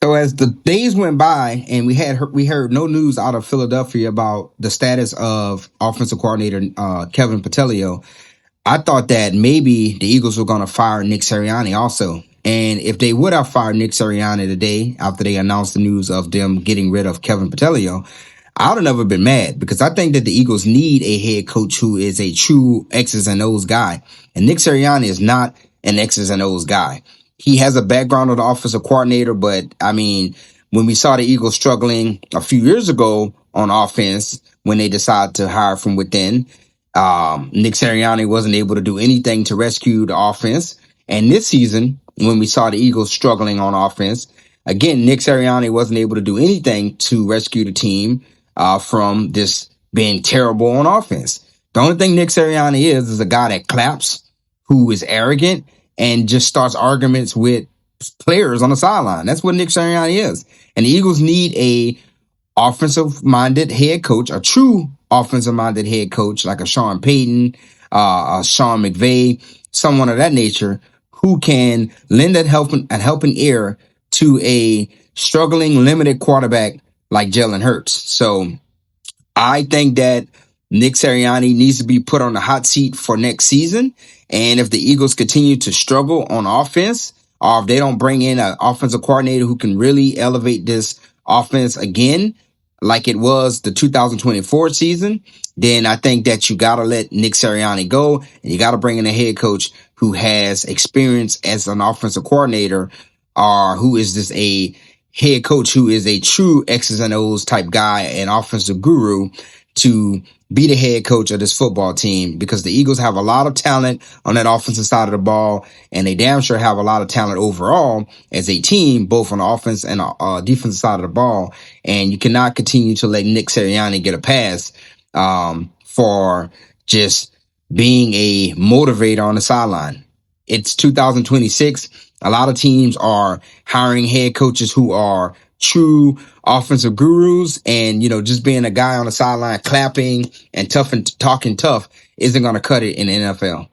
So as the days went by, and we heard no news out of Philadelphia about the status of offensive coordinator Kevin Patelio, I thought that maybe the Eagles were going to fire Nick Sirianni also. And if they would have fired Nick Sirianni today after they announced the news of them getting rid of Kevin Patelio, I would have never been mad because I think that the Eagles need a head coach who is a true X's and O's guy. And Nick Sirianni is not an X's and O's guy. He has a background of the offensive coordinator, but I mean, when we saw the Eagles struggling a few years ago on offense, when they decided to hire from within, Nick Sirianni wasn't able to do anything to rescue the offense. And this season, when we saw the Eagles struggling on offense, again, Nick Sirianni wasn't able to do anything to rescue the team from this being terrible on offense. The only thing Nick Sirianni is a guy that claps, who is arrogant, and just starts arguments with players on the sideline. That's what Nick Sirianni is. And the Eagles need a offensive-minded head coach, a true offensive-minded head coach like a Sean Payton, a Sean McVay, someone of that nature who can lend a helping ear to a struggling, limited quarterback like Jalen Hurts. So I think that Nick Sirianni needs to be put on the hot seat for next season. And if the Eagles continue to struggle on offense, or if they don't bring in an offensive coordinator who can really elevate this offense again, like it was the 2024 season, then I think that you got to let Nick Sirianni go and you got to bring in a head coach who has experience as an offensive coordinator, or who is just a head coach who is a true X's and O's type guy, an offensive guru, to be the head coach of this football team, because the Eagles have a lot of talent on that offensive side of the ball, and they damn sure have a lot of talent overall as a team, both on the offense and defensive side of the ball. And you cannot continue to let Nick Sirianni get a pass for just being a motivator on the sideline. It's 2026. A lot of teams are hiring head coaches who are true offensive gurus, and just being a guy on the sideline clapping and tough and talking tough isn't going to cut it in the NFL.